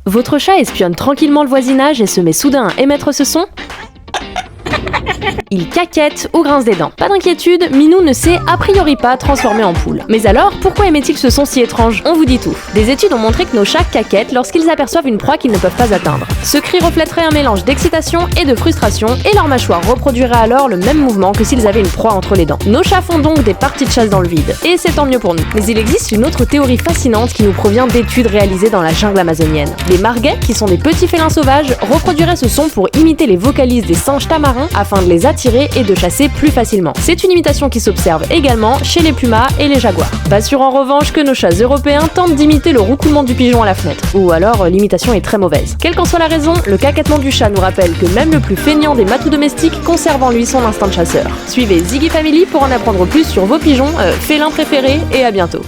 Votre chat espionne tranquillement le voisinage et se met soudain à émettre ce son? Il caquette ou grince des dents. Pas d'inquiétude, Minou ne s'est a priori pas transformé en poule. Mais alors, pourquoi émet-il ce son si étrange? On vous dit tout. Des études ont montré que nos chats caquettent lorsqu'ils aperçoivent une proie qu'ils ne peuvent pas atteindre. Ce cri reflèterait un mélange d'excitation et de frustration, et leur mâchoire reproduirait alors le même mouvement que s'ils avaient une proie entre les dents. Nos chats font donc des parties de chasse dans le vide, et c'est tant mieux pour nous. Mais il existe une autre théorie fascinante qui nous provient d'études réalisées dans la jungle amazonienne. Les marguets, qui sont des petits félins sauvages, reproduiraient ce son pour imiter les vocalises des singes tamarins afin de les attirer et de chasser plus facilement. C'est une imitation qui s'observe également chez les pumas et les jaguars. Pas sûr en revanche que nos chats européens tentent d'imiter le roucoulement du pigeon à la fenêtre. Ou alors l'imitation est très mauvaise. Quelle qu'en soit la raison, le caquettement du chat nous rappelle que même le plus feignant des matous domestiques conserve en lui son instinct de chasseur. Suivez Ziggy Family pour en apprendre plus sur vos pigeons, félins préférés, et à bientôt.